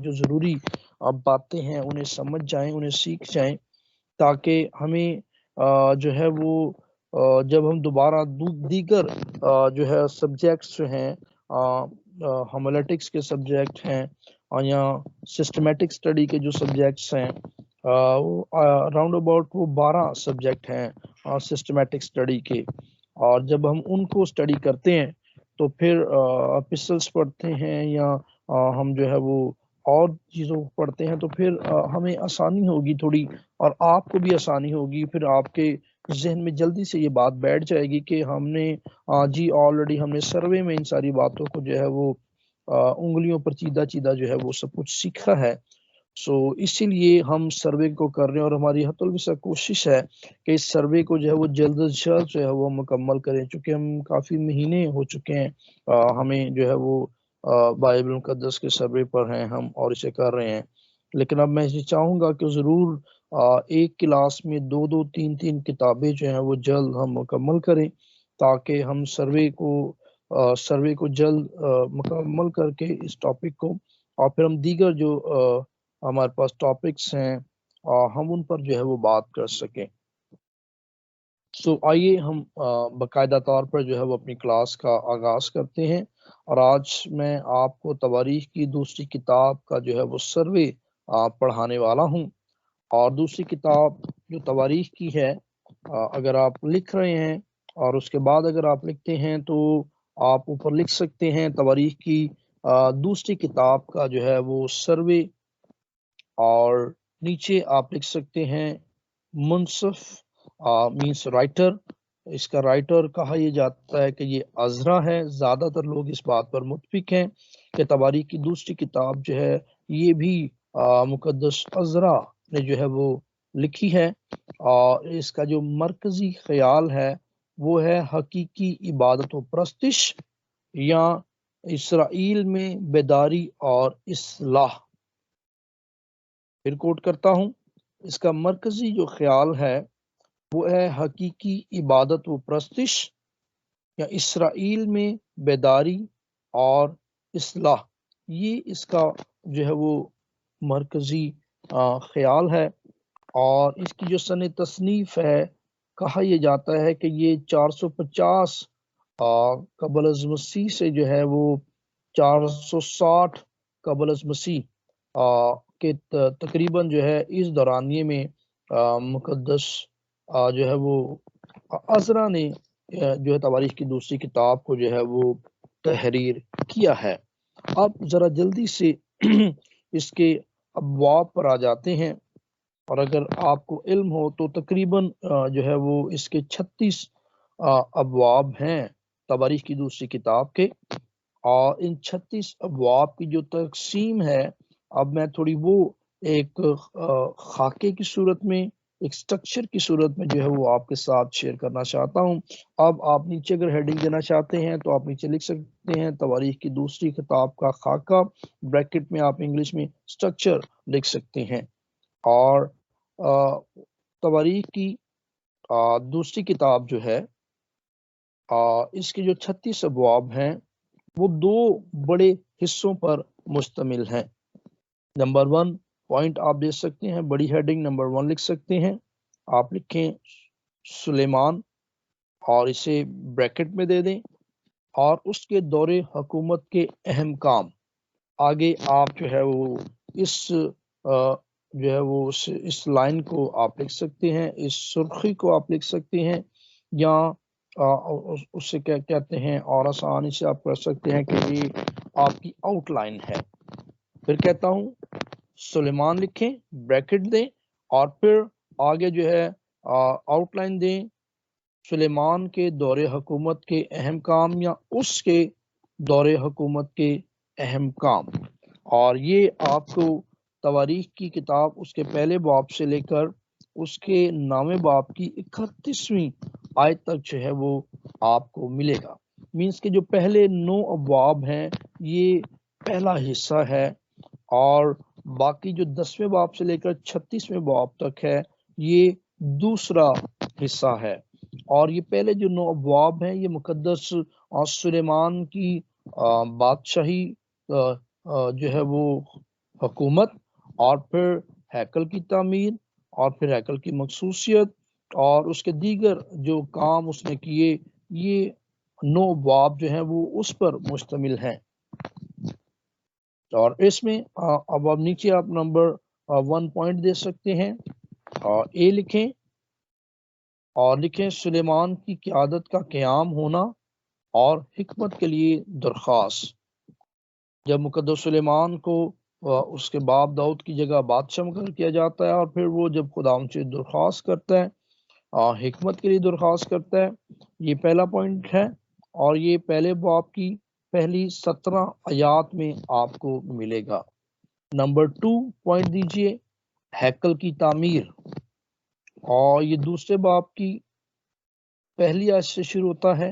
جو ضروری باتیں ہیں انہیں سمجھ جائیں، انہیں سیکھ جائیں، تاکہ ہمیں جو ہے وہ جب ہم دوبارہ دیگر جو ہے سبجیکٹس جو ہیں، ہومیلیٹکس کے سبجیکٹ ہیں یا سسٹمیٹک اسٹڈی کے جو سبجیکٹس ہیں، راؤنڈ اباؤٹ وہ 12 سبجیکٹ ہیں سسٹمیٹک اسٹڈی کے، اور جب ہم ان کو اسٹڈی کرتے ہیں تو پھر پسلس پڑھتے ہیں یا ہم جو ہے وہ اور چیزوں کو پڑھتے ہیں، تو پھر ہمیں آسانی ہوگی تھوڑی، اور آپ کو بھی آسانی ہوگی، پھر آپ کے ذہن میں جلدی سے یہ بات بیٹھ جائے گی کہ ہم نے جی آلریڈی ہم نے سروے میں ان ساری باتوں کو جو ہے وہ انگلیوں پر چیدہ چیدہ جو ہے وہ سب کچھ سیکھا ہے۔ سو اسی لیے ہم سروے کو کر رہے ہیں، اور ہماری حت الوسع کوشش ہے کہ اس سروے کو جو ہے وہ جلد از جلد جو ہے وہ مکمل کریں، چونکہ ہم کافی مہینے ہو چکے ہیں ہمیں جو ہے وہ بائبل مقدس کے سروے پر ہیں ہم، اور اسے کر رہے ہیں، لیکن اب میں یہ چاہوں گا کہ ضرور ایک کلاس میں 2 3 کتابیں جو ہیں وہ جلد ہم مکمل کریں، تاکہ ہم سروے کو جلد مکمل کر کے اس ٹاپک کو، اور پھر ہم دیگر جو ہمارے پاس ٹاپکس ہیں ہم ان پر جو ہے وہ بات کر سکیں۔ سو آئیے ہم باقاعدہ طور پر جو ہے وہ اپنی کلاس کا آغاز کرتے ہیں، اور آج میں آپ کو تواریخ کی دوسری کتاب کا جو ہے وہ سروے پڑھانے والا ہوں، اور دوسری کتاب جو تواریخ کی ہے، اگر آپ لکھ رہے ہیں اور اس کے بعد اگر آپ لکھتے ہیں تو آپ اوپر لکھ سکتے ہیں تواریخ کی دوسری کتاب کا جو ہے وہ سروے، اور نیچے آپ لکھ سکتے ہیں منصف مینس رائٹر۔ اس کا رائٹر کہا یہ جاتا ہے کہ یہ عزرا ہے، زیادہ تر لوگ اس بات پر متفق ہیں کہ تواریخ کی دوسری کتاب جو ہے یہ بھی مقدس عزرا نے جو ہے وہ لکھی ہے، اور اس کا جو مرکزی خیال ہے وہ ہے حقیقی عبادت و پرستش یا اسرائیل میں بیداری اور اصلاح۔ پھر کوٹ کرتا ہوں، اس کا مرکزی جو خیال ہے وہ ہے حقیقی عبادت و پرستش یا اسرائیل میں بیداری اور اصلاح، یہ اس کا جو ہے وہ مرکزی خیال ہے، اور اس کی جو سن تصنیف ہے کہا یہ جاتا ہے کہ یہ 450 قبل از مسیح سے جو ہے وہ 460 قبل از مسیح کے تقریباً جو ہے اس دورانیے میں مقدس جو ہے وہ عزرا نے جو ہے تواریخ کی دوسری کتاب کو جو ہے وہ تحریر کیا ہے۔ اب ذرا جلدی سے اس کے ابواب پر آ جاتے ہیں، اور اگر آپ کو علم ہو تو تقریباً جو ہے وہ اس کے 36 ابواب ہیں تواریخ کی دوسری کتاب کے، اور ان 36 ابواب کی جو تقسیم ہے، اب میں تھوڑی وہ ایک خاکے کی صورت میں، ایک سٹرکچر کی صورت میں جو ہے وہ آپ کے ساتھ شیئر کرنا چاہتا ہوں۔ اب آپ نیچے اگر ہیڈنگ دینا چاہتے ہیں تو آپ نیچے لکھ سکتے ہیں تواریخ کی دوسری کتاب کا خاکہ، بریکٹ میں آپ انگلش میں سٹرکچر لکھ سکتے ہیں، اور تواریخ کی دوسری کتاب جو ہے اس کے جو 36 ابواب ہیں وہ 2 بڑے حصوں پر مشتمل ہیں۔ نمبر 1 پوائنٹ آپ دے سکتے ہیں، بڑی ہیڈنگ نمبر 1 لکھ سکتے ہیں، آپ لکھیں سلیمان اور اسے بریکٹ میں دے دیں، اور اس کے دور حکومت کے اہم کام۔ آگے آپ جو ہے وہ اس جو ہے وہ اس لائن کو آپ لکھ سکتے ہیں، اس سرخی کو آپ لکھ سکتے ہیں، یا اس سے کیا کہتے ہیں، اور آسانی سے آپ کر سکتے ہیں کہ یہ آپ کی آؤٹ لائن ہے۔ پھر کہتا ہوں سلیمان لکھیں، بریکٹ دیں، اور پھر آگے جو ہے آؤٹ لائن دیں، سلیمان کے دور حکومت کے اہم کام یا اس کے دور حکومت کے اہم کام۔ اور یہ آپ کو تواریخ کی کتاب اس کے پہلے باب سے لے کر اس کے 9ویں باب کی 31ویں آیت تک جو ہے وہ آپ کو ملے گا۔ مینس کہ جو پہلے 9 ابواب ہیں یہ پہلا حصہ ہے، اور باقی جو 10ویں باب سے لے کر 36ویں باب تک ہے یہ دوسرا حصہ ہے، اور یہ پہلے جو 9 ابواب ہیں یہ مقدس سلیمان کی بادشاہی جو ہے وہ حکومت، اور پھر ہیکل کی تعمیر، اور پھر ہیکل کی مخصوصیت، اور اس کے دیگر جو کام اس نے کیے، یہ 9 باب جو ہیں وہ اس پر مشتمل ہیں۔ اور اس میں اب آپ نیچے آپ نمبر 1 پوائنٹ دے سکتے ہیں، اے لکھیں اور لکھیں سلیمان کی قیادت کا قیام ہونا اور حکمت کے لیے درخواست۔ جب مقدس سلیمان کو اس کے باپ داؤد کی جگہ بادشاہ مقرر کیا جاتا ہے، اور پھر وہ جب خدا ان سے درخواست کرتا ہے، حکمت کے لیے درخواست کرتا ہے، یہ پہلا پوائنٹ ہے، اور یہ پہلے باب کی پہلی 17 آیات میں آپ کو ملے گا۔ نمبر 2 پوائنٹ دیجئے، ہیکل کی تعمیر، اور یہ دوسرے باب کی پہلی آیت سے شروع ہوتا ہے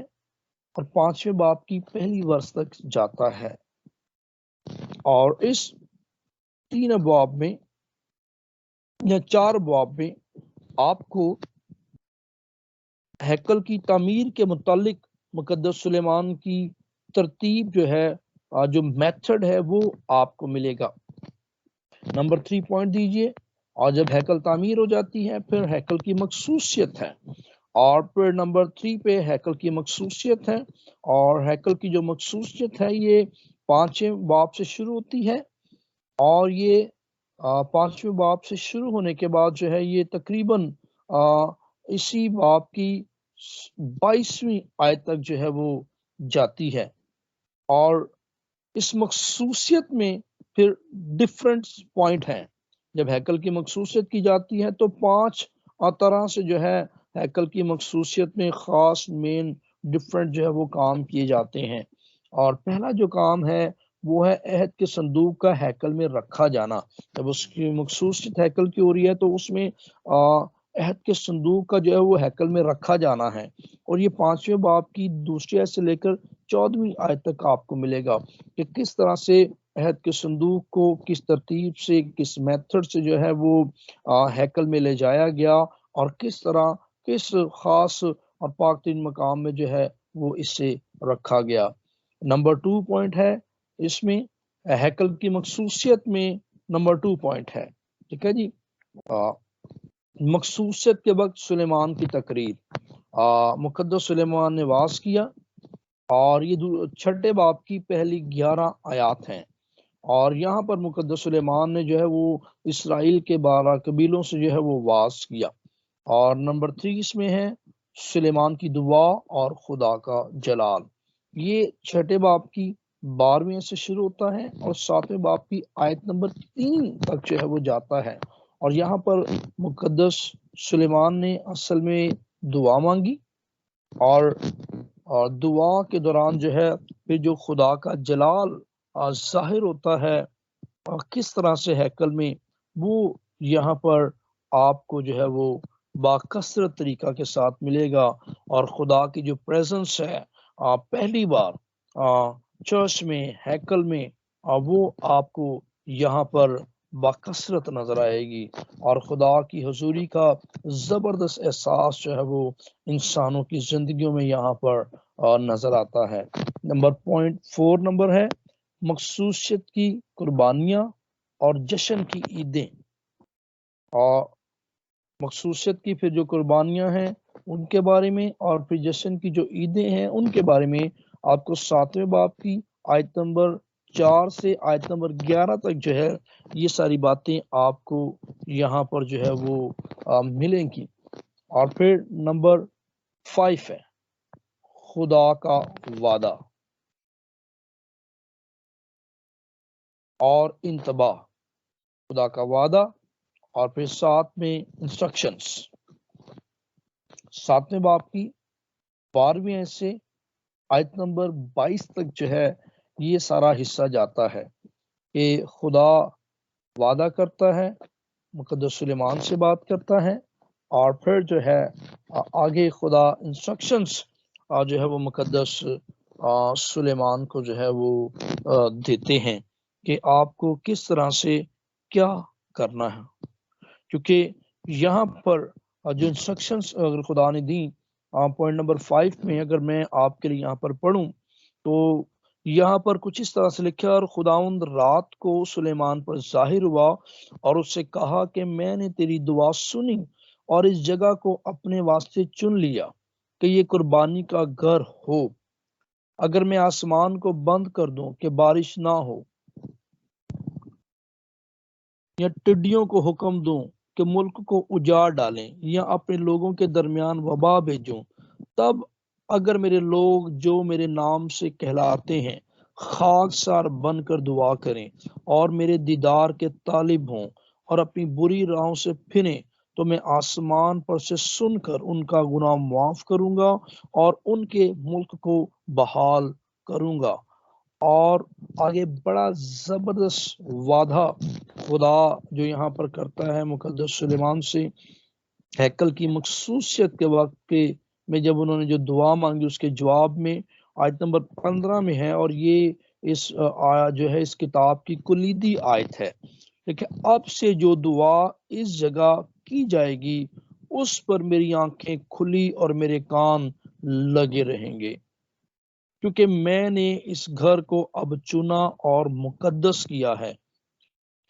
اور 5ویں باب کی پہلی ورس تک جاتا ہے، اور اس 3 باب میں یا 4 باب میں آپ کو ہیکل کی تعمیر کے متعلق مقدس سلیمان کی ترتیب جو ہے، جو میتھڈ ہے، وہ آپ کو ملے گا۔ نمبر 3 پوائنٹ دیجئے، اور جب ہیکل تعمیر ہو جاتی ہے پھر ہیکل کی مخصوصیت ہے، اور پھر نمبر 3 پہ ہیکل کی مخصوصیت ہے، اور ہیکل کی جو مخصوصیت ہے یہ 5ویں باب سے شروع ہوتی ہے، اور یہ 5ویں باب سے شروع ہونے کے بعد جو ہے یہ تقریباً اسی باب کی 22ویں آیت تک جو ہے وہ جاتی ہے، اور اس مخصوصیت میں پھر ڈیفرنٹ پوائنٹ ہیں۔ جب ہیکل کی مخصوصیت کی جاتی ہے تو 5 طرح سے جو ہے ہیکل کی مخصوصیت میں خاص مین ڈیفرنٹ جو ہے وہ کام کیے جاتے ہیں، اور پہلا جو کام ہے وہ ہے عہد کے صندوق کا ہیکل میں رکھا جانا۔ جب اس کی مخصوصیت ہیکل کی ہو رہی ہے تو اس میں عہد کے صندوق کا جو ہے وہ ہیکل میں رکھا جانا ہے، اور یہ 5ویں باب کی دوسری آیت سے لے کر 14ویں آیت تک آپ کو ملے گا کہ کس طرح سے عہد کے صندوق کو کس ترتیب سے، کس میتھڈ سے جو ہے وہ ہیکل میں لے جایا گیا، اور کس طرح کس خاص اور پاک ترین مقام میں جو ہے وہ اس سے رکھا گیا۔ نمبر 2 پوائنٹ ہے اس میں ہیکل کی مخصوصیت میں، نمبر 2 پوائنٹ ہے، ٹھیک ہے جی، مخصوصیت کے وقت سلیمان کی تقریر۔ مقدس سلیمان نے واز کیا، اور یہ 6 باب کی پہلی 11 آیات ہیں، اور یہاں پر مقدس سلیمان نے جو ہے وہ اسرائیل کے 12 قبیلوں سے جو ہے وہ واز کیا، اور نمبر 3 اس میں ہے سلیمان کی دعا اور خدا کا جلال۔ یہ 6 باب کی 12ویں سے شروع ہوتا ہے اور 7ویں باب کی آیت نمبر 3 تک جو ہے وہ جاتا ہے، اور یہاں پر مقدس سلیمان نے اصل میں دعا مانگی، اور دعا کے دوران جو ہے پھر جو خدا کا جلال ظاہر ہوتا ہے کس طرح سے ہیکل میں، وہ یہاں پر آپ کو جو ہے وہ باکثرت طریقہ کے ساتھ ملے گا، اور خدا کی جو پریزنس ہے پہلی بار چرچ میں، ہیکل میں، وہ آپ کو یہاں پر باکثرت نظر آئے گی، اور خدا کی حضوری کا زبردست احساس جو ہے وہ انسانوں کی زندگیوں میں یہاں پر نظر آتا ہے۔ نمبر 4 نمبر ہے مخصوصیت کی قربانیاں اور جشن کی عیدیں، اور مخصوصیت کی پھر جو قربانیاں ہیں ان کے بارے میں، اور پھر جشن کی جو عیدیں ہیں ان کے بارے میں آپ کو 7ویں باب کی آیت نمبر 4 سے آیت نمبر 11 تک جو ہے یہ ساری باتیں آپ کو یہاں پر جو ہے وہ ملیں گی۔ اور پھر نمبر 5 ہے خدا کا وعدہ اور انتباہ، خدا کا وعدہ، اور پھر 7 میں انسٹرکشنز۔ 7ویں باب کی 12ویں سے آیت نمبر 22 تک جو ہے یہ سارا حصہ جاتا ہے کہ خدا وعدہ کرتا ہے، مقدس سلیمان سے بات کرتا ہے، اور پھر جو ہے آگے خدا انسٹرکشنز جو ہے وہ مقدس سلیمان کو جو ہے وہ دیتے ہیں کہ آپ کو کس طرح سے کیا کرنا ہے، کیونکہ یہاں پر جو انسٹرکشنز اگر خدا نے دی پوائنٹ نمبر 5 میں، اگر میں آپ کے لیے یہاں پر پڑھوں تو یہاں پر کچھ اس طرح سے لکھا، اور خداوند رات کو سلیمان پر ظاہر ہوا اور اس سے کہا کہ میں نے تیری دعا سنی اور اس جگہ کو اپنے واسطے چن لیا کہ یہ قربانی کا گھر ہو۔ اگر میں آسمان کو بند کر دوں کہ بارش نہ ہو، یا ٹڈیوں کو حکم دوں کہ ملک کو اجاڑ ڈالیں، یا اپنے لوگوں کے درمیان وبا بھیجوں، تب اگر میرے لوگ جو میرے نام سے کہلاتے ہیں خاک سار بن کر دعا کریں اور میرے دیدار کے طالب ہوں اور اپنی بری راہوں سے پھریں، تو میں آسمان پر سے سن کر ان کا گناہ معاف کروں گا اور ان کے ملک کو بحال کروں گا۔ اور آگے بڑا زبردست وعدہ خدا جو یہاں پر کرتا ہے مقدس سلیمان سے، ہیکل کی مخصوصیت کے وقت کے میں جب انہوں نے جو دعا مانگی اس کے جواب میں آیت نمبر 15 میں ہے، اور یہ اس جو ہے اس کتاب کی کلیدی آیت ہے۔ لیکن اب سے جو دعا اس جگہ کی جائے گی اس پر میری آنکھیں کھلی اور میرے کان لگے رہیں گے، کیونکہ میں نے اس گھر کو اب چنا اور مقدس کیا ہے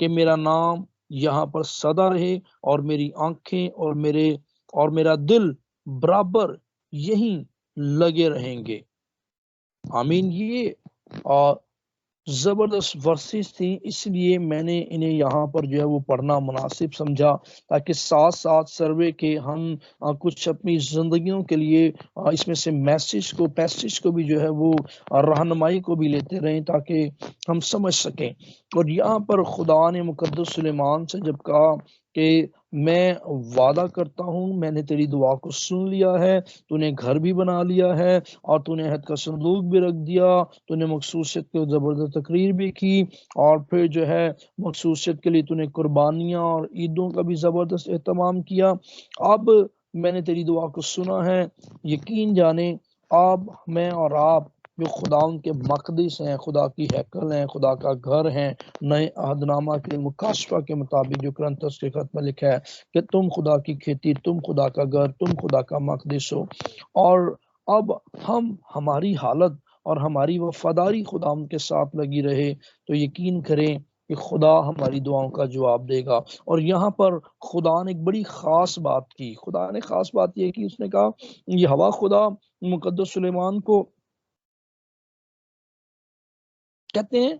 کہ میرا نام یہاں پر سدا رہے، اور میری آنکھیں اور میرا دل برابر یہیں لگے رہیں گے۔ آمین۔ یہ زبردست ورسز تھی، اس لیے میں نے انہیں یہاں پر جو ہے وہ پڑھنا مناسب سمجھا، تاکہ ساتھ ساتھ سروے کے ہم کچھ اپنی زندگیوں کے لیے اس میں سے پیسج کو بھی جو ہے وہ رہنمائی کو بھی لیتے رہیں، تاکہ ہم سمجھ سکیں۔ اور یہاں پر خدا نے مقدس سلیمان سے جب کہا کہ میں وعدہ کرتا ہوں، میں نے تیری دعا کو سن لیا ہے، تو نے گھر بھی بنا لیا ہے اور تو نے عہد کا صندوق بھی رکھ دیا، تو نے مخصوصیت کی زبردست تقریر بھی کی، اور پھر جو ہے مخصوصیت کے لیے تو نے قربانیاں اور عیدوں کا بھی زبردست اہتمام کیا۔ اب میں نے تیری دعا کو سنا ہے، یقین جانے اب میں اور آپ جو خدا ان کے مقدس ہیں، خدا کی ہیکل ہیں، خدا کا گھر ہیں، نئے عہد نامہ کے مکاشفہ کے مطابق جو کرنتھس کے خط میں لکھا ہے کہ تم خدا کی کھیتی، تم خدا کا گھر، تم خدا کا مقدس ہو۔ اور اب ہماری حالت اور ہماری وفاداری خدا ان کے ساتھ لگی رہے تو یقین کریں کہ خدا ہماری دعاؤں کا جواب دے گا۔ اور یہاں پر خدا نے ایک بڑی خاص بات کی، خدا نے خاص بات یہ کی، اس نے کہا یہ ہوا خدا مقدس سلیمان کو کہتے ہیں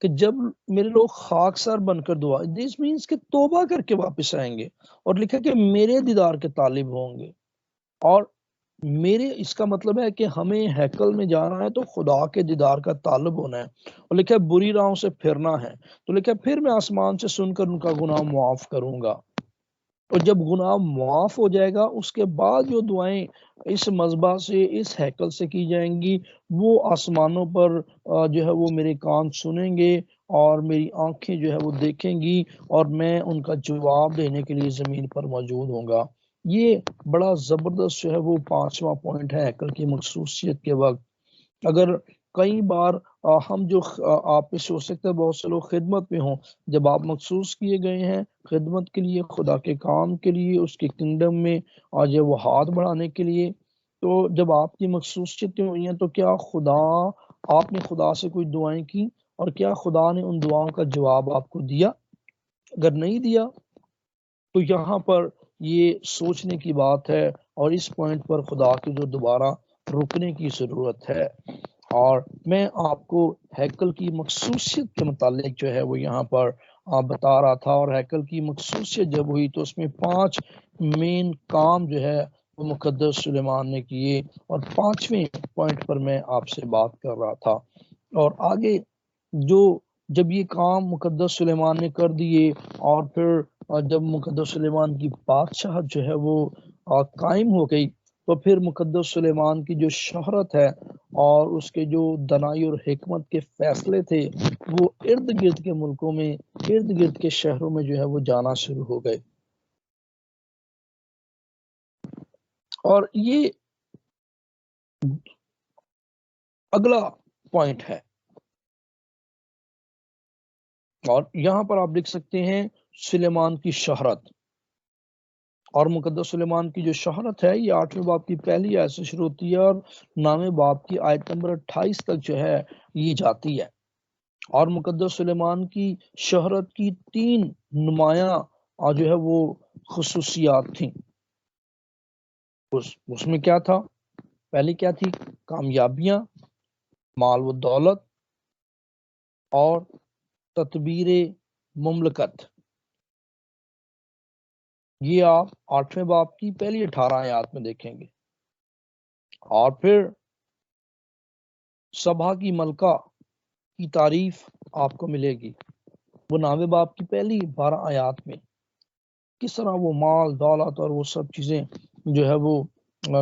کہ جب میرے لوگ خاک سار بن کر دعا، دس مینس کہ توبہ کر کے واپس آئیں گے، اور لکھا کہ میرے دیدار کے طالب ہوں گے، اور میرے اس کا مطلب ہے کہ ہمیں ہیکل میں جانا ہے تو خدا کے دیدار کا طالب ہونا ہے، اور لکھا بری راہوں سے پھرنا ہے، تو لکھا پھر میں آسمان سے سن کر ان کا گناہ معاف کروں گا۔ اور جب گناہ معاف ہو جائے گا اس کے بعد جو دعائیں اس مذبح سے، اس ہیکل سے کی جائیں گی، وہ آسمانوں پر جو ہے وہ میرے کان سنیں گے اور میری آنکھیں جو ہے وہ دیکھیں گی، اور میں ان کا جواب دینے کے لیے زمین پر موجود ہوں گا۔ یہ بڑا زبردست جو ہے وہ 5واں پوائنٹ ہے ہیکل کی مخصوصیت کے وقت۔ اگر کئی بار ہم جو آپ میں سے ہو سکتا ہے بہت سے لوگ خدمت میں ہوں، جب آپ مخصوص کیے گئے ہیں خدمت کے لیے، خدا کے کام کے لیے، اس کے کنگڈم میں آج وہ ہاتھ بڑھانے کے لیے، تو جب آپ کی مخصوصیتیں ہوئی ہیں تو کیا آپ نے خدا سے کوئی دعائیں کی، اور کیا خدا نے ان دعاؤں کا جواب آپ کو دیا؟ اگر نہیں دیا تو یہاں پر یہ سوچنے کی بات ہے، اور اس پوائنٹ پر خدا کی جو دوبارہ رکنے کی ضرورت ہے۔ اور میں آپ کو ہیکل کی مخصوصیت کے متعلق جو ہے وہ یہاں پر بتا رہا تھا، اور ہیکل کی مخصوصیت جب ہوئی تو اس میں 5 مین کام جو ہے وہ مقدس سلیمان نے کیے، اور 5ویں پوائنٹ پر میں آپ سے بات کر رہا تھا۔ اور آگے جب یہ کام مقدس سلیمان نے کر دیے، اور پھر جب مقدس سلیمان کی بادشاہت جو ہے وہ قائم ہو گئی، تو پھر مقدس سلیمان کی جو شہرت ہے اور اس کے جو دنائی اور حکمت کے فیصلے تھے وہ ارد گرد کے ملکوں میں، ارد گرد کے شہروں میں جو ہے وہ جانا شروع ہو گئے۔ اور یہ اگلا پوائنٹ ہے، اور یہاں پر آپ دیکھ سکتے ہیں سلیمان کی شہرت، اور مقدس سلیمان کی جو شہرت ہے یہ 8ویں باب کی پہلی آیت سے شروع ہوتی ہے اور 9ویں باب کی آیت نمبر 28 تک جو ہے یہ جاتی ہے۔ اور مقدس سلیمان کی شہرت کی 3 نمایاں جو ہے وہ خصوصیات تھیں۔ اس میں کیا تھا؟ پہلی کیا تھی؟ کامیابیاں، مال و دولت اور تدبیر مملکت۔ یہ آپ 8ویں باب کی پہلی 18 آیات میں دیکھیں گے۔ اور پھر سبھا کی ملکہ کی تعریف آپ کو ملے گی، وہ 9ویں باب کی پہلی 12 آیات میں کس طرح وہ مال دولت اور وہ سب چیزیں جو ہے وہ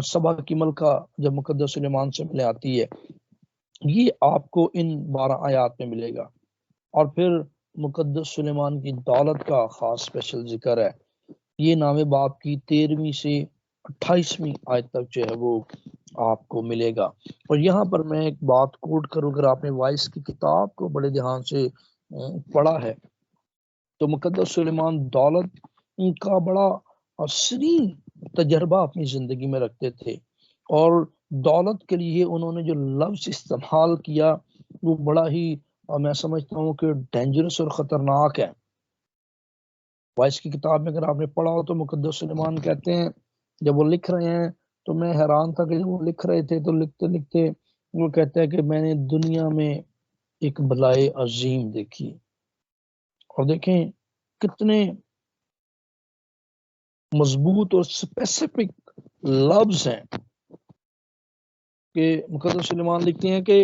سبھا کی ملکہ جب مقدس سلیمان سے ملے آتی ہے، یہ آپ کو ان 12 آیات میں ملے گا۔ اور پھر مقدس سلیمان کی دولت کا خاص اسپیشل ذکر ہے، یہ 9ویں باب کی 13ویں سے 28ویں آیت تک جو ہے وہ آپ کو ملے گا۔ اور یہاں پر میں ایک بات کوٹ کروں، اگر آپ نے وائس کی کتاب کو بڑے دھیان سے پڑھا ہے تو مقدس سلیمان دولت کا بڑا سری تجربہ اپنی زندگی میں رکھتے تھے، اور دولت کے لیے انہوں نے جو لفظ استعمال کیا وہ بڑا ہی میں سمجھتا ہوں کہ ڈینجرس اور خطرناک ہے۔ وائس کی کتاب میں اگر آپ نے پڑھا ہو تو مقدس سلیمان کہتے ہیں جب وہ لکھ رہے ہیں تو میں حیران تھا کہ جب وہ لکھ رہے تھے تو لکھتے لکھتے وہ کہتے ہیں کہ میں نے دنیا میں ایک بلائے عظیم دیکھی۔ اور دیکھیں کتنے مضبوط اور اسپیسیفک لفظ ہیں کہ مقدس سلیمان لکھتے ہیں کہ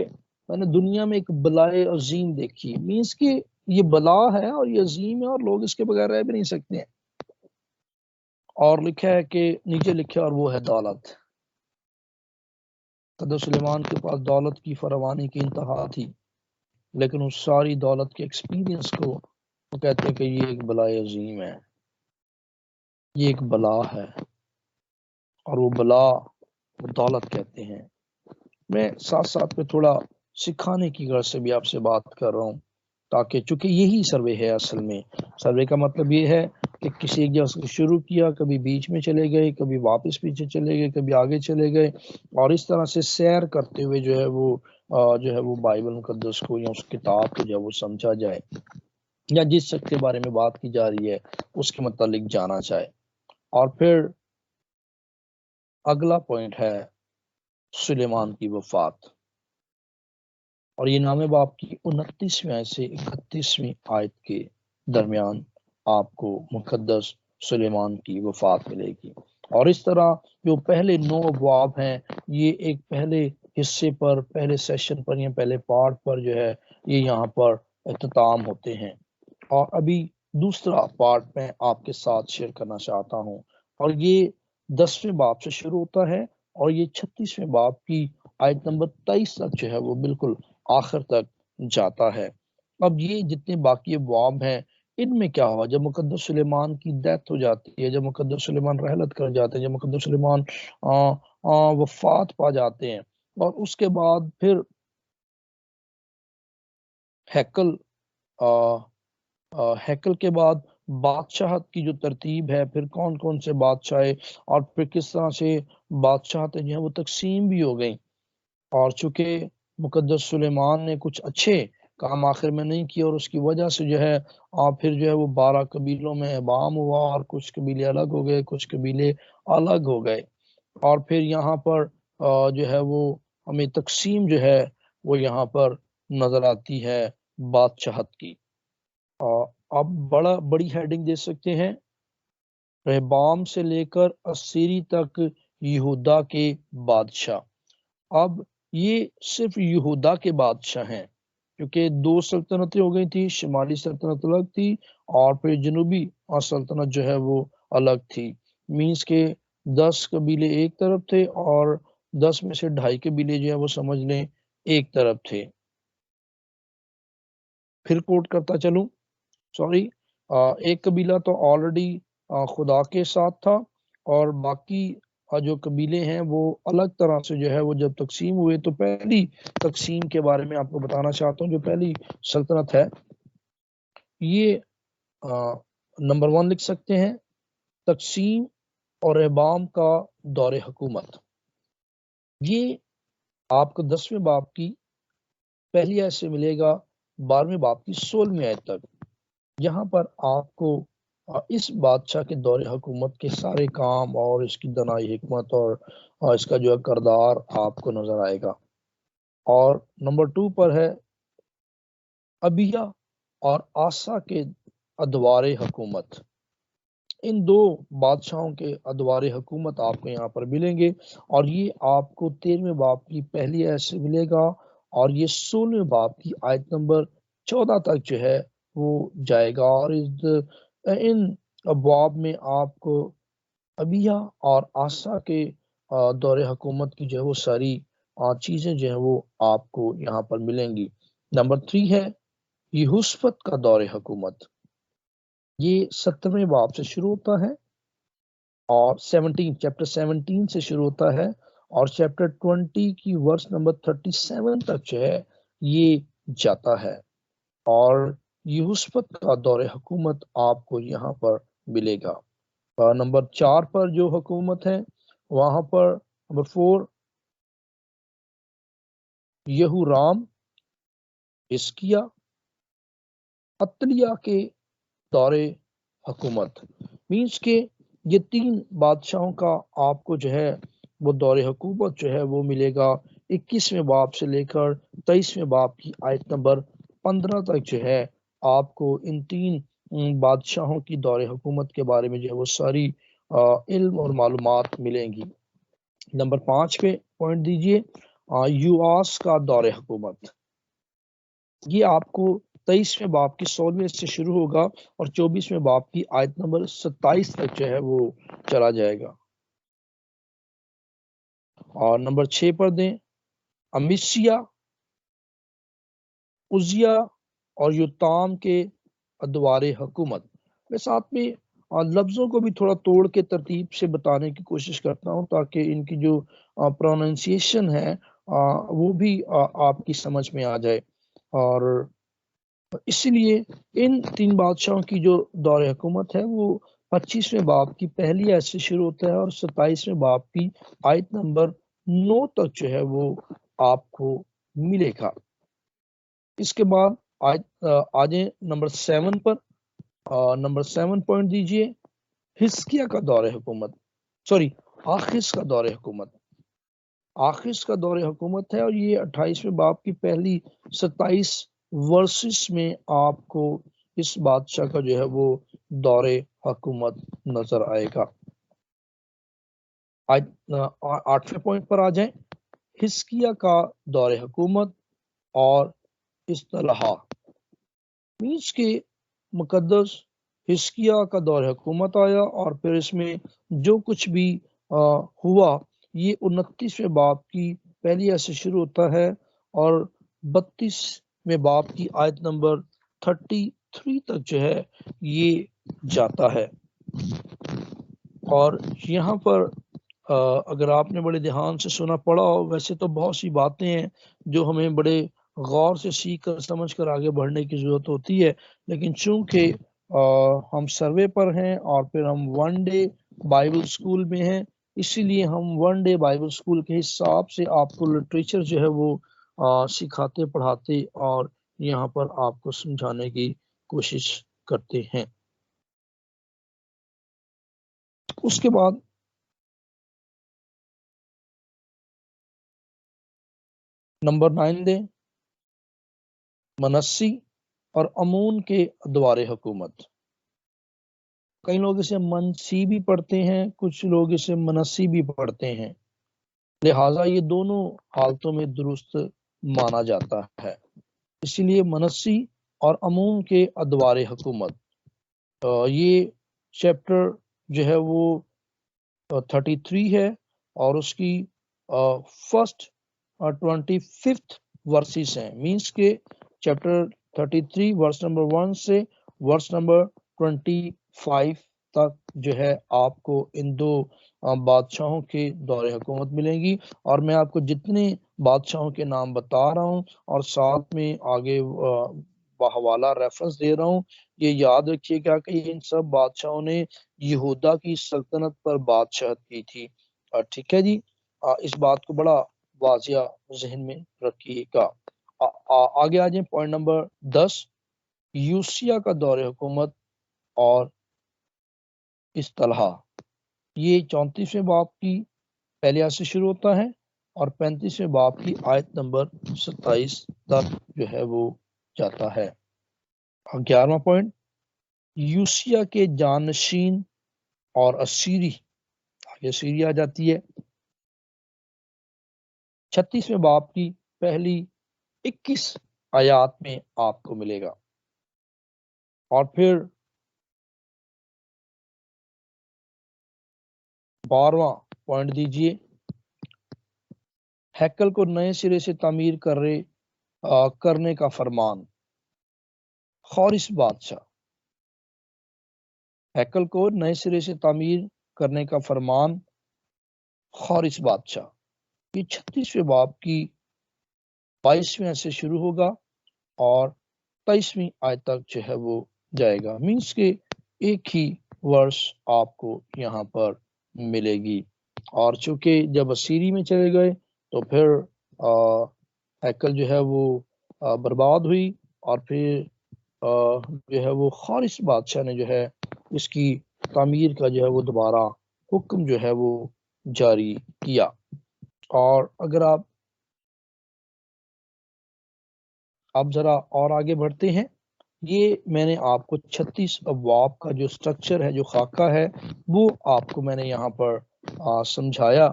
میں نے دنیا میں ایک بلائے عظیم دیکھی، مینس کہ یہ بلا ہے اور یہ عظیم ہے اور لوگ اس کے بغیر رہ بھی نہیں سکتے ہیں۔ اور لکھا ہے کہ نیچے لکھا اور وہ ہے دولت۔ مقدس سلیمان کے پاس دولت کی فراوانی کی انتہا تھی، لیکن اس ساری دولت کے ایکسپیرینس کو وہ کہتے ہیں کہ یہ ایک بلائے عظیم ہے، یہ ایک بلا ہے، اور وہ بلا وہ دولت کہتے ہیں۔ میں ساتھ ساتھ میں تھوڑا سکھانے کی غرض سے بھی آپ سے بات کر رہا ہوں، تاکہ چونکہ یہی سروے ہے، اصل میں سروے کا مطلب یہ ہے کہ کسی ایک جگہ سے شروع کیا، کبھی بیچ میں چلے گئے، کبھی واپس پیچھے چلے گئے، کبھی آگے چلے گئے، اور اس طرح سے سیر کرتے ہوئے جو ہے وہ بائبل مقدس کو یا اس کتاب کو جو ہے وہ سمجھا جائے، یا جس شخص کے بارے میں بات کی جا رہی ہے اس کے متعلق جانا چاہے۔ اور پھر اگلا پوائنٹ ہے سلیمان کی وفات، اور یہ 9ویں باب کی 29ویں آیت سے 31ویں آیت کے درمیان آپ کو مقدس سلیمان کی وفات ملے گی۔ اور اس طرح جو پہلے 9 ابواب ہیں یہ ایک پہلے حصے پر، پہلے سیشن پر یا پہلے پارٹ پر جو ہے یہ یہاں پر اختتام ہوتے ہیں، اور ابھی دوسرا پارٹ میں آپ کے ساتھ شیئر کرنا چاہتا ہوں، اور یہ 10ویں باب سے شروع ہوتا ہے اور یہ 36ویں باب کی آیت نمبر 23 تک جو ہے وہ بالکل آخر تک جاتا ہے۔ اب یہ جتنے باقی ابواب ہیں ان میں کیا ہوا جب مقدس سلیمان کی ڈیتھ ہو جاتی ہے، جب مقدس سلیمان رحلت کر جاتے ہیں، جب مقدس سلیمان وفات پا جاتے ہیں، اور اس کے بعد پھر ہیکل کے بعد بادشاہت کی جو ترتیب ہے، پھر کون کون سے بادشاہ اور پھر کس طرح سے بادشاہتیں جو ہیں وہ تقسیم بھی ہو گئیں، اور چونکہ مقدس سلیمان نے کچھ اچھے کام آخر میں نہیں کیے اور اس کی وجہ سے جو ہے پھر جو ہے وہ 12 قبیلوں میں ابام ہوا، اور کچھ قبیلے الگ ہو گئے، کچھ قبیلے الگ ہو گئے، اور پھر یہاں پر جو ہے وہ ہمیں تقسیم جو ہے وہ یہاں پر نظر آتی ہے بادشاہت کی۔ آپ بڑی ہیڈنگ دے سکتے ہیں، رہبام سے لے کر اسیری تک یہودا کے بادشاہ۔ اب یہ صرف یہودا کے بادشاہ ہیں، کیونکہ 2 سلطنتیں ہو گئی تھی، شمالی سلطنت الگ تھی اور پھر جنوبی سلطنت جو ہے وہ الگ تھی، مینس کے 10 قبیلے ایک طرف تھے اور 10 میں سے 2.5 قبیلے جو ہے وہ سمجھ لیں ایک طرف تھے۔ پھر کوٹ کرتا چلوں، سوری، ایک قبیلہ تو آلریڈی خدا کے ساتھ تھا، اور باقی جو قبیلے ہیں وہ الگ طرح سے جو ہے وہ جب تقسیم ہوئے، تو پہلی تقسیم کے بارے میں آپ کو بتانا چاہتا ہوں۔ جو پہلی سلطنت ہے یہ نمبر 1 لکھ سکتے ہیں، تقسیم اور رہبام کا دور حکومت، یہ آپ کو 10ویں باب کی پہلی آیت سے ملے گا 12ویں باب کی 16ویں آیت تک۔ یہاں پر آپ کو اس بادشاہ کے دور حکومت کے سارے کام اور اس کی دنائی حکمت اور اس کا جو ہے کردار آپ کو نظر آئے گا۔ اور نمبر 2 پر ہے ابیہ اور آسا کے ادوار حکومت۔ ان دو بادشاہوں کے ادوار حکومت آپ کو یہاں پر ملیں گے، اور یہ آپ کو 13ویں باب کی پہلی آیت سے ملے گا، اور یہ 16ویں باب کی آیت نمبر 14 تک جو ہے وہ جائے گا۔ اور ان ابواب میں آپ کو ابیہ اور آسا کے دور حکومت کی جو ہے وہ ساری چیزیں جو ہیں وہ آپ کو یہاں پر ملیں گی۔ نمبر 3 ہے یہوشافط کا دور حکومت۔ یہ 17ویں باب سے شروع ہوتا ہے اور چیپٹر 17 سے شروع ہوتا ہے، اور چیپٹر 20 کی ورس نمبر 37 تک جو ہے یہ جاتا ہے۔ اور یہوشافط کا دور حکومت آپ کو یہاں پر ملے گا۔ نمبر 4 پر جو حکومت ہے وہاں پر نمبر 4 یہورام، حزقیہ، عتلیہ کے دور حکومت، مینس کہ یہ 3 بادشاہوں کا آپ کو جو ہے وہ دور حکومت جو ہے وہ ملے گا 21ویں باب سے لے کر 23ویں باب کی آیت نمبر 15 تک جو ہے آپ کو ان 3 بادشاہوں کی دور حکومت کے بارے میں جو ہے وہ ساری علم اور معلومات ملیں گی۔ نمبر 5 پہ پوائنٹ دیجئے یواس کا دور حکومت۔ یہ آپ کو 23ویں باب کی 16ویں سے شروع ہوگا اور 24ویں باب کی آیت نمبر 27 تک جو ہے وہ چلا جائے گا۔ اور نمبر 6 پر دیں امسیہ، عزیہ اور یوتام کے ادوار حکومت۔ میں ساتھ میں لفظوں کو بھی تھوڑا توڑ کے ترتیب سے بتانے کی کوشش کرتا ہوں تاکہ ان کی جو پروننسیشن ہے وہ بھی آپ کی سمجھ میں آ جائے۔ اور اسی لیے ان 3 بادشاہوں کی جو دور حکومت ہے وہ 25ویں باب کی پہلی آیت سے شروع ہوتا ہے اور 27ویں باب کی آیت نمبر 9 تک جو ہے وہ آپ کو ملے گا۔ اس کے بعد آجیں نمبر 7 پر۔ نمبر 7 پوائنٹ دیجئے حزقیہ کا دور حکومت، آخز کا دور حکومت۔ آخز کا دور حکومت ہے اور یہ 28ویں باب کی پہلی 27 ورسز میں آپ کو اس بادشاہ کا جو ہے وہ دور حکومت نظر آئے گا۔ 8ویں پوائنٹ پر آ جائیں حزقیہ کا دور حکومت اور اصطلاحات، مینس کے مقدس حزقیہ کا دور حکومت آیا اور پھر اس میں جو کچھ بھی ہوا یہ 29ویں باب کی پہلی آیت سے شروع ہوتا ہے اور 32ویں باب کی آیت نمبر 33 تک جو ہے یہ جاتا ہے۔ اور یہاں پر اگر آپ نے بڑے دھیان سے سنا پڑھا ہو، ویسے تو بہت سی باتیں ہیں جو ہمیں بڑے غور سے سیکھ کر سمجھ کر آگے بڑھنے کی ضرورت ہوتی ہے، لیکن چونکہ ہم سروے پر ہیں اور پھر ہم 1 ڈے بائبل سکول میں ہیں، اسی لیے ہم 1 ڈے بائبل سکول کے حساب سے آپ کو لٹریچر جو ہے وہ سکھاتے پڑھاتے اور یہاں پر آپ کو سمجھانے کی کوشش کرتے ہیں۔ اس کے بعد نمبر 9 دیں منسی اور امون کے ادوار حکومت۔ کئی لوگ اسے منسی بھی پڑھتے ہیں، کچھ لوگ اسے منسی بھی پڑھتے ہیں، لہٰذا یہ دونوں حالتوں میں درست مانا جاتا ہے۔ اسی لیے منسی اور امون کے ادوار حکومت، یہ چیپٹر جو ہے وہ 33 ہے اور اس کی فرسٹ 25 ورسز ہیں، مینس کے چیپٹر 33 ورس نمبر 1 سے ورس نمبر 25 تک جو ہے آپ کو ان 2 بادشاہوں کے دور حکومت ملیں گی۔ اور میں آپ کو جتنے بادشاہوں کے نام بتا رہا ہوں اور ساتھ میں آگے بحوالہ ریفرنس دے رہا ہوں، یہ یاد رکھیے گا کہ ان سب بادشاہوں نے یہودا کی سلطنت پر بادشاہت کی تھی۔ ٹھیک ہے جی، اس بات کو بڑا واضح ذہن میں رکھیے گا۔ آگے آ جائیں پوائنٹ نمبر 10، یوسیہ کا دور حکومت اور اصطلاح۔ یہ 34ویں باب کی پہلے آیت سے شروع ہوتا ہے اور 35ویں باب کی آیت نمبر 27 تک جو ہے وہ جاتا ہے۔ 11واں پوائنٹ، یوسیہ کے جانشین اور اسیری، آگے اسیری آ جاتی ہے 36ویں باب کی پہلی 21 آیات میں آپ کو ملے گا۔ اور پھر 12واں پوائنٹ دیجئے، ہیکل کو نئے سرے سے تعمیر کرنے کا فرمان، خورش بادشاہ۔ ہیکل کو نئے سرے سے تعمیر کرنے کا فرمان، خورش بادشاہ۔ یہ 36ویں باب کی 22ویں سے شروع ہوگا اور 23ویں آیت تک جو ہے وہ جائے گا، مینس کہ ایک ہی ورس آپ کو یہاں پر ملے گی۔ اور چونکہ جب اسیری میں چلے گئے تو پھر ہیکل جو ہے وہ برباد ہوئی، اور پھر جو ہے وہ خورش بادشاہ نے جو ہے اس کی تعمیر کا جو ہے وہ دوبارہ حکم جو ہے وہ جاری کیا۔ اور اگر آپ ذرا اور آگے بڑھتے ہیں، یہ میں نے آپ کو 36 ابواب کا جو سٹرکچر ہے، جو خاکہ ہے، وہ آپ کو میں نے یہاں پر سمجھایا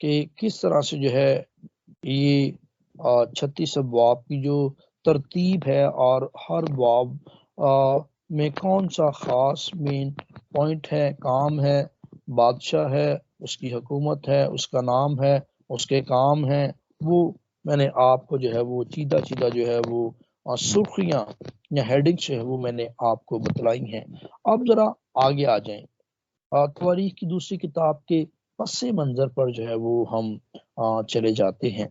کہ کس طرح سے جو ہے یہ 36 ابواب کی جو ترتیب ہے اور ہر باب میں کون سا خاص مین پوائنٹ ہے، کام ہے، بادشاہ ہے، اس کی حکومت ہے، اس کا نام ہے، اس کے کام ہیں، وہ میں نے آپ کو جو ہے وہ چیدہ جو ہے وہ سرخیاں یا ہیڈنگز جو ہے وہ میں نے آپ کو بتلائی ہیں۔ اب ذرا آگے آ جائیں، تواریخ کی دوسری کتاب کے پس منظر پر جو ہے وہ ہم چلے جاتے ہیں۔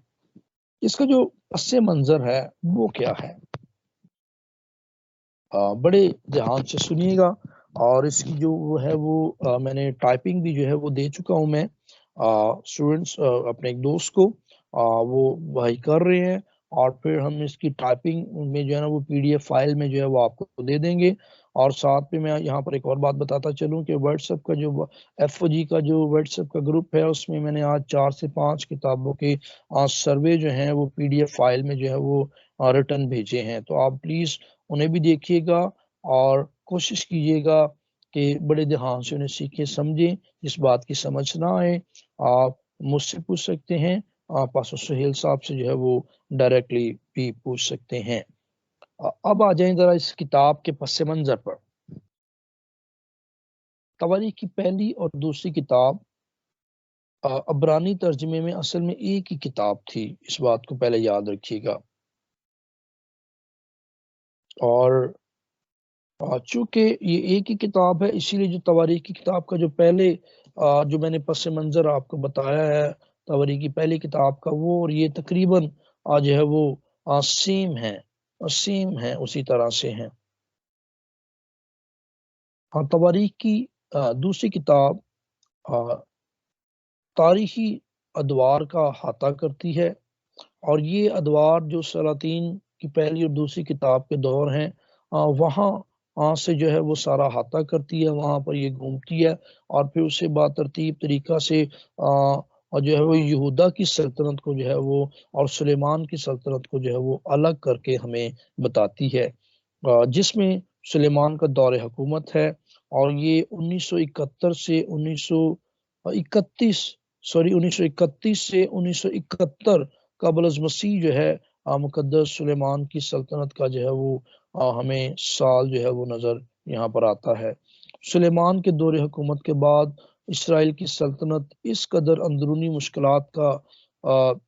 اس کا جو پس منظر ہے وہ کیا ہے، بڑے دھیان سے سنیے گا، اور اس کی جو وہ ہے وہ میں نے ٹائپنگ بھی جو ہے وہ دے چکا ہوں میں اسٹوڈنٹس اپنے ایک دوست کو، وہ بھائی کر رہے ہیں، اور پھر ہم اس کی ٹائپنگ میں جو ہے نا وہ PDF فائل میں جو ہے وہ آپ کو دے دیں گے۔ اور ساتھ میں یہاں پر ایک اور بات بتاتا چلوں کہ واٹس ایپ کا جو FOG کا جو واٹس ایپ کا گروپ ہے، اس میں نے آج 4 سے 5 کتابوں کے سروے جو ہیں وہ PDF فائل میں جو ہے وہ ریٹن بھیجے ہیں، تو آپ پلیز انہیں بھی دیکھیے گا اور کوشش کیجیے گا کہ بڑے دھیان سے انہیں سیکھیں سمجھیں۔ جس بات کی سمجھ نہ آئے آپ مجھ سے پوچھ سکتے ہیں، پاسٹر سہیل صاحب سے جو ہے وہ ڈائریکٹلی بھی پوچھ سکتے ہیں۔ اب آ جائیں ذرا اس کتاب کے پس منظر پر۔ تواریخ کی پہلی اور دوسری کتاب عبرانی ترجمے میں اصل میں ایک ہی کتاب تھی، اس بات کو پہلے یاد رکھیے گا۔ اور چونکہ یہ ایک ہی کتاب ہے، اسی لیے جو تواریخ کی کتاب کا جو پہلے جو میں نے پس منظر آپ کو بتایا ہے تواریخ کی پہلی کتاب کا، وہ اور یہ تقریباً جو ہے وہ سیم ہے، اسی طرح سے ہیں۔ تواریخ کی دوسری کتاب تاریخی ادوار کا احاطہ کرتی ہے، اور یہ ادوار جو سلاطین کی پہلی اور دوسری کتاب کے دور ہیں وہاں سے جو ہے وہ سارا احاطہ کرتی ہے، وہاں پر یہ گھومتی ہے، اور پھر اس سے بات ترتیب طریقہ سے اور جو ہے وہ یہودا کی سلطنت کو جو ہے وہ اور سلیمان کی سلطنت کو جو ہے وہ الگ کر کے ہمیں بتاتی ہے، جس میں سلیمان کا دور حکومت ہے، اور یہ 1931 سے 1931 قبل از مسیح جو ہے مقدس سلیمان کی سلطنت کا جو ہے وہ ہمیں سال جو ہے وہ نظر یہاں پر آتا ہے۔ سلیمان کے دور حکومت کے بعد اسرائیل کی سلطنت اس قدر اندرونی مشکلات کا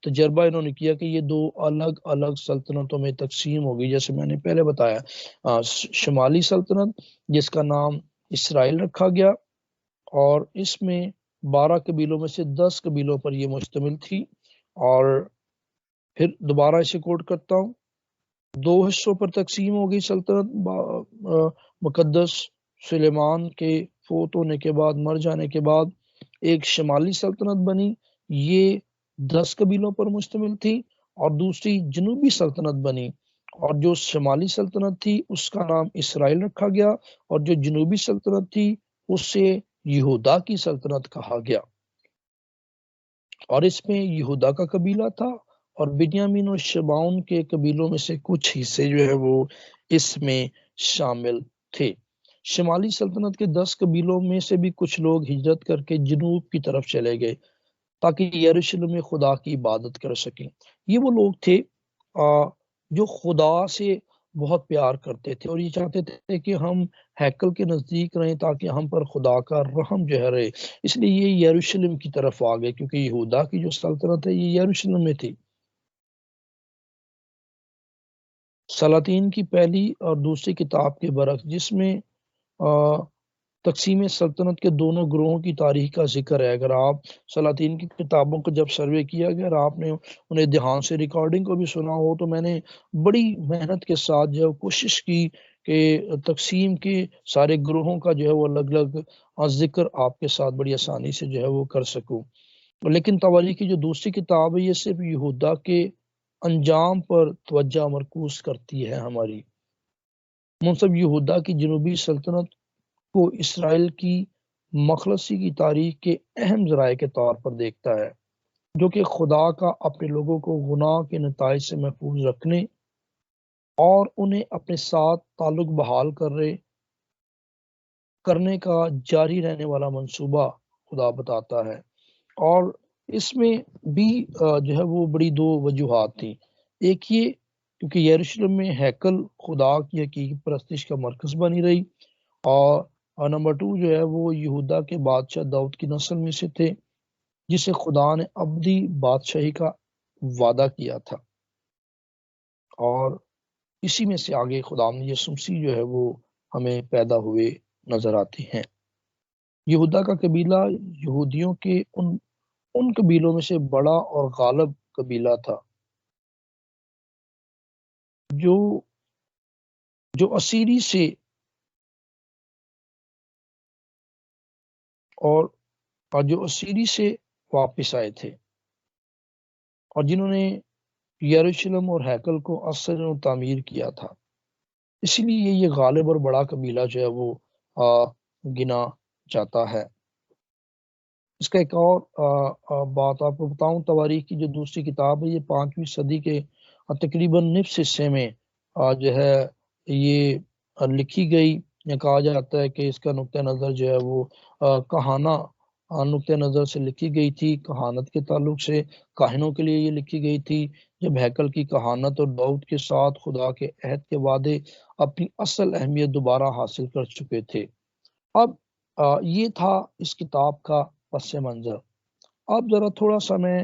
تجربہ انہوں نے کیا کہ یہ دو الگ الگ سلطنتوں میں تقسیم ہو گئی، جیسے میں نے پہلے بتایا شمالی سلطنت جس کا نام اسرائیل رکھا گیا، اور اس میں 12 قبیلوں میں سے 10 قبیلوں پر یہ مشتمل تھی۔ اور پھر دوبارہ اسے کوٹ کرتا ہوں، دو حصوں پر تقسیم ہو گئی سلطنت۔ مقدس سلیمان کے فوت ہونے کے بعد، مر جانے کے بعد ایک شمالی سلطنت بنی، یہ 10 قبیلوں پر مشتمل تھی، اور دوسری جنوبی سلطنت بنی، اور جو شمالی سلطنت تھی اس کا نام اسرائیل رکھا گیا، اور جو جنوبی سلطنت تھی اسے یہودا کی سلطنت کہا گیا، اور اس میں یہودا کا قبیلہ تھا، اور بنیامین اور شبعون کے قبیلوں میں سے کچھ حصے جو ہے وہ اس میں شامل تھے۔ شمالی سلطنت کے 10 قبیلوں میں سے بھی کچھ لوگ ہجرت کر کے جنوب کی طرف چلے گئے تاکہ یروشلم میں خدا کی عبادت کر سکیں۔ یہ وہ لوگ تھے جو خدا سے بہت پیار کرتے تھے، اور یہ چاہتے تھے کہ ہم ہیکل کے نزدیک رہیں تاکہ ہم پر خدا کا رحم جو ہے رہے، اس لیے یہ یروشلم کی طرف آ گئے، کیونکہ یہودا کی جو سلطنت ہے یہ یروشلم میں تھی۔ سلاطین کی پہلی اور دوسری کتاب کے برعکس، جس میں تقسیم سلطنت کے دونوں گروہوں کی تاریخ کا ذکر ہے، اگر آپ سلاطین کی کتابوں کو جب سروے کیا گیا اور آپ نے انہیں دھیان سے ریکارڈنگ کو بھی سنا ہو، تو میں نے بڑی محنت کے ساتھ جو کوشش کی کہ تقسیم کے سارے گروہوں کا جو ہے وہ الگ الگ ذکر آپ کے ساتھ بڑی آسانی سے جو ہے وہ کر سکوں، لیکن تواریخ کی جو دوسری کتاب ہے یہ صرف یہودا کے انجام پر توجہ مرکوز کرتی ہے۔ ہماری منصب یہودا کی جنوبی سلطنت کو اسرائیل کی مخلصی کی تاریخ کے اہم ذرائع کے طور پر دیکھتا ہے، جو کہ خدا کا اپنے لوگوں کو گناہ کے نتائج سے محفوظ رکھنے اور انہیں اپنے ساتھ تعلق بحال کرنے کا جاری رہنے والا منصوبہ خدا بتاتا ہے، اور اس میں بھی جو ہے وہ بڑی دو وجوہات تھیں۔ ایک یہ کیونکہ یروشلم میں ہیکل خدا کی حقیقی پرستش کا مرکز بنی رہی، اور نمبر 2 جو ہے وہ یہودا کے بادشاہ داؤد کی نسل میں سے تھے جسے خدا نے ابدی بادشاہی کا وعدہ کیا تھا، اور اسی میں سے آگے خدا نے یسوع مسیح جو ہے وہ ہمیں پیدا ہوئے نظر آتے ہیں۔ یہودا کا قبیلہ یہودیوں کے ان قبیلوں میں سے بڑا اور غالب قبیلہ تھا جو اسیری سے واپس آئے تھے، اور جنہوں نے یروشلم اور ہیکل کو اثر و تعمیر کیا تھا، اسی لیے یہ غالب اور بڑا قبیلہ جو ہے وہ گنا جاتا ہے۔ اس کا ایک اور بات آپ کو بتاؤں، تواریخ کی جو دوسری کتاب ہے یہ 5ویں صدی کے تقریباً نصف حصے میں جو ہے یہ لکھی گئی، یا کہا جاتا ہے کہ اس کا نقطہ نظر جو ہے وہ کہانہ نقطہ نظر سے لکھی گئی تھی، کہانت کے تعلق سے کاہنوں کے لیے یہ لکھی گئی تھی، جب ہیکل کی کہانت اور داؤد کے ساتھ خدا کے عہد کے وعدے اپنی اصل اہمیت دوبارہ حاصل کر چکے تھے۔ اب یہ تھا اس کتاب کا پس منظر۔ اب ذرا تھوڑا سا میں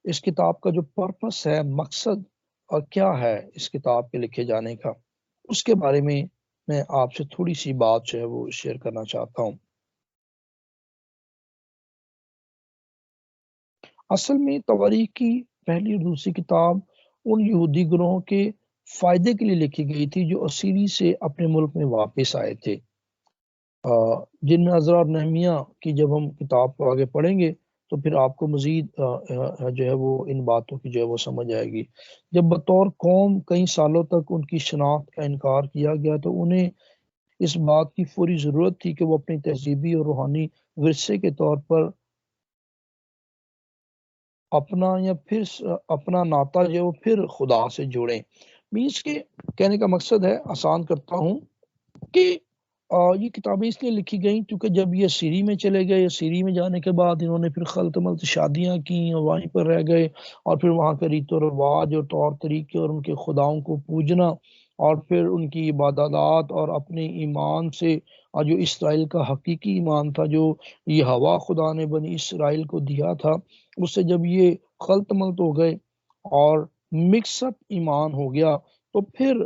اس کتاب کا جو پرپس ہے، مقصد اور کیا ہے اس کتاب کے لکھے جانے کا، اس کے بارے میں آپ سے تھوڑی سی بات جو ہے وہ شیئر کرنا چاہتا ہوں۔ اصل میں تواریخ کی پہلی اور دوسری کتاب ان یہودی گروہوں کے فائدے کے لیے لکھی گئی تھی جو اسیری سے اپنے ملک میں واپس آئے تھے، جن میں عزرا اور نہمیہ کی جب ہم کتاب کو آگے پڑھیں گے تو پھر آپ کو مزید جو ہے وہ ان باتوں کی جو ہے وہ سمجھ آئے گی۔ جب بطور قوم کئی سالوں تک ان کی شناخت کا انکار کیا گیا تو انہیں اس بات کی فوری ضرورت تھی کہ وہ اپنی تہذیبی اور روحانی ورثے کے طور پر اپنا ناطہ جو پھر خدا سے جوڑیں۔ مینس کے کہنے کا مقصد ہے، آسان کرتا ہوں، کہ یہ کتابیں اس لیے لکھی گئیں کیونکہ جب یہ سیری میں چلے گئے، سیری میں جانے کے بعد انہوں نے پھر خلط ملط شادیاں کی اور وہیں پر رہ گئے، اور پھر وہاں کے ریت و رواج اور طور طریقے اور ان کے خداؤں کو پوجنا، اور پھر ان کی عبادات اور اپنے ایمان سے جو اسرائیل کا حقیقی ایمان تھا جو یہ ہوا خدا نے بنی اسرائیل کو دیا تھا، اس سے جب یہ خلط ملط ہو گئے اور مکس اپ ایمان ہو گیا، تو پھر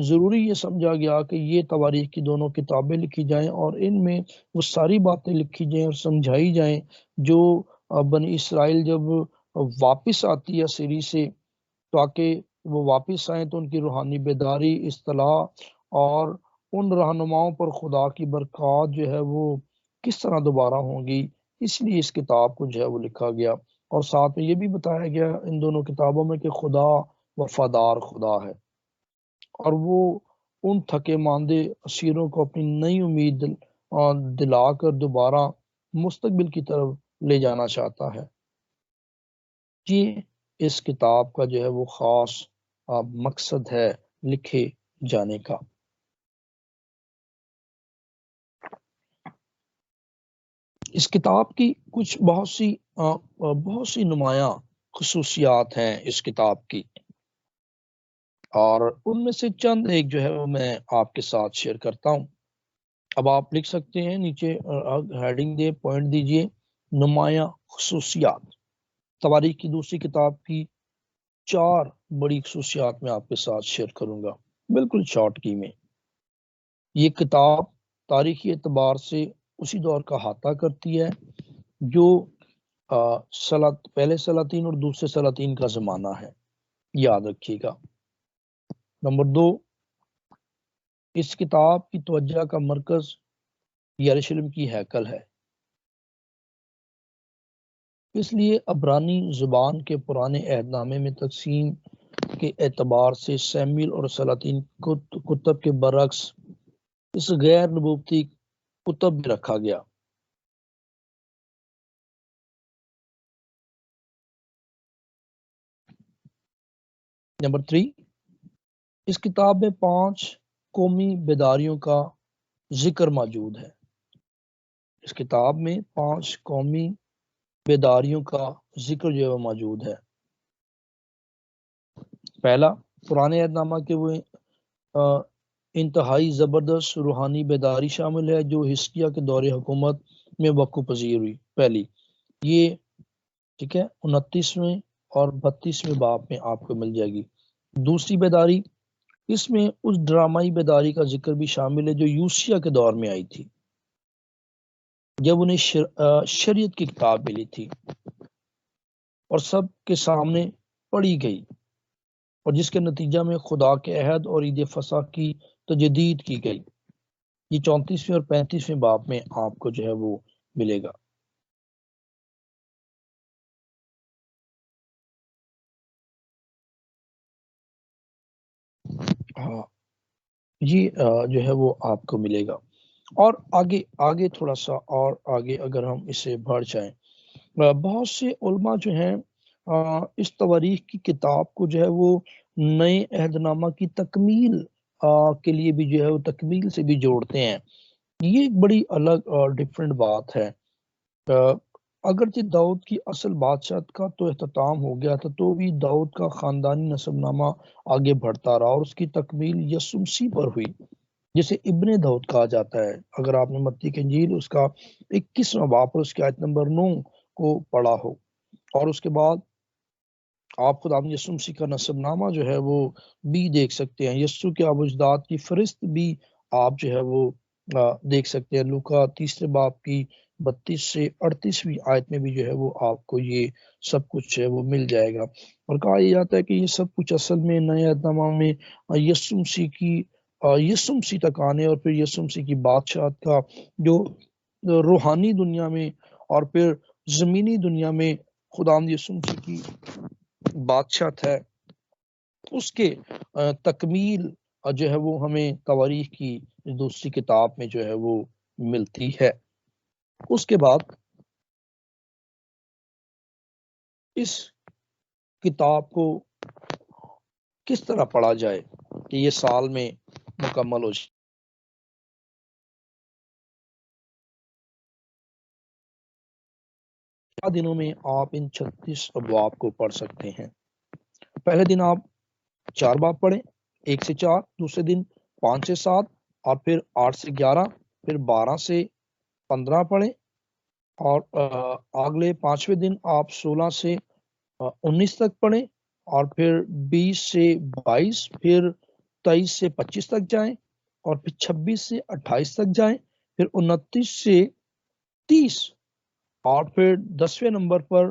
ضروری یہ سمجھا گیا کہ یہ تواریخ کی دونوں کتابیں لکھی جائیں اور ان میں وہ ساری باتیں لکھی جائیں اور سمجھائی جائیں جو بنی اسرائیل جب واپس آتی ہے سری سے، تاکہ وہ واپس آئیں تو ان کی روحانی بیداری، اصطلاح اور ان رہنماؤں پر خدا کی برکات جو ہے وہ کس طرح دوبارہ ہوں گی، اس لیے اس کتاب کو جو ہے وہ لکھا گیا۔ اور ساتھ میں یہ بھی بتایا گیا ان دونوں کتابوں میں کہ خدا وفادار خدا ہے، اور وہ ان تھکے ماندے اسیروں کو اپنی نئی امید دلا کر دوبارہ مستقبل کی طرف لے جانا چاہتا ہے۔ یہ اس کتاب کا جو ہے وہ خاص مقصد ہے لکھے جانے کا۔ اس کتاب کی کچھ بہت سی نمایاں خصوصیات ہیں اس کتاب کی، اور ان میں سے چند ایک جو ہے وہ میں آپ کے ساتھ شیئر کرتا ہوں۔ اب آپ لکھ سکتے ہیں نیچے ہیڈنگ دے، پوائنٹ دیجئے، نمایاں خصوصیات۔ تواریخ کی دوسری کتاب کی 4 بڑی خصوصیات میں آپ کے ساتھ شیئر کروں گا، بالکل شارٹ کی میں۔ یہ کتاب تاریخی اعتبار سے اسی دور کا احاطہ کرتی ہے جو پہلے سلاطین اور دوسرے سلاطین کا زمانہ ہے، یاد رکھیے گا۔ نمبر 2، اس کتاب کی توجہ کا مرکز یروشلم کی ہیکل ہے، اس لیے عبرانی زبان کے پرانے عہد نامے میں تقسیم کے اعتبار سے سیموئیل اور سلاطین کتب کے برعکس اس غیر نبوتی کتب بھی رکھا گیا۔ نمبر 3، اس کتاب میں 5 قومی بیداریوں کا ذکر موجود ہے۔ اس کتاب میں 5 قومی بیداریوں کا ذکر جو ہے موجود ہے۔ پہلا، پرانے عہد نامہ کے وہ انتہائی زبردست روحانی بیداری شامل ہے جو حزقیہ کے دور حکومت میں وقوع پذیر ہوئی۔ پہلی یہ ٹھیک ہے 29ویں اور 32ویں باب میں آپ کو مل جائے گی۔ دوسری بیداری، اس میں اس ڈرامائی بیداری کا ذکر بھی شامل ہے جو یوسیہ کے دور میں آئی تھی، جب انہیں شریعت کی کتاب ملی تھی اور سب کے سامنے پڑھی گئی، اور جس کے نتیجہ میں خدا کے عہد اور عید فصح کی تجدید کی گئی۔ یہ 34ویں اور 35ویں باب میں آپ کو جو ہے وہ ملے گا۔ ہاں، یہ جو ہے وہ آپ کو ملے گا۔ اور آگے تھوڑا سا اور آگے اگر ہم اسے بڑھ جائیں، بہت سے علماء جو ہیں اس تواریخ کی کتاب کو جو ہے وہ نئے عہد نامہ کی تکمیل کے لیے بھی جو ہے وہ تکمیل سے بھی جوڑتے ہیں۔ یہ ایک بڑی الگ اور ڈیفرنٹ بات ہے۔ اگرچہ داؤد کی اصل بادشاہت کا تو اختتام ہو گیا تھا، تو بھی داؤد کا خاندانی نسب نامہ آگے بڑھتا رہا اور اس کی تکمیل یسوع مسیح پر ہوئی، جسے ابن داؤد کہا جاتا ہے۔ اگر آپ نے متی کی انجیل اس کا 21واں باب پر اس کی آیت نمبر 9 کو پڑھا ہو، اور اس کے بعد آپ خدا یسوع مسیح کا نسب نامہ جو ہے وہ بھی دیکھ سکتے ہیں۔ یسوع کے اجداد کی فہرست بھی آپ جو ہے وہ دیکھ سکتے ہیں۔ لوکا 3 باب کی 32 سے 38ویں آیت میں بھی جو ہے وہ آپ کو یہ سب کچھ ہے وہ مل جائے گا، اور کہا یہ جاتا ہے کہ یہ سب کچھ اصل میں نئے عہد نامہ میں یسوع مسیح تک آنے اور پھر یسوع مسیح کی بادشاہت کا جو روحانی دنیا میں اور پھر زمینی دنیا میں خداوند یسوع مسیح کی بادشاہت ہے، اس کے تکمیل جو ہے وہ ہمیں تواریخ کی دوسری کتاب میں جو ہے وہ ملتی ہے۔ اس کے بعد اس کتاب کو کس طرح پڑھا جائے کہ یہ سال میں مکمل ہو جائے۔ دنوں میں آپ ان 36 ابواب کو پڑھ سکتے ہیں۔ پہلے دن آپ 4 باب پڑھیں، 1 سے 4، دوسرے دن 5 سے 7، اور پھر 8 سے 11، پھر 12 سے 15 پڑھیں، اور اگلے 5ویں دن آپ 16 سے 19 تک پڑھیں، اور پھر 20 سے 22، پھر 23 سے 25 تک جائیں، اور پھر 26 سے 28 تک جائیں، پھر 29 سے 30، اور پھر 10ویں نمبر پر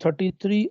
33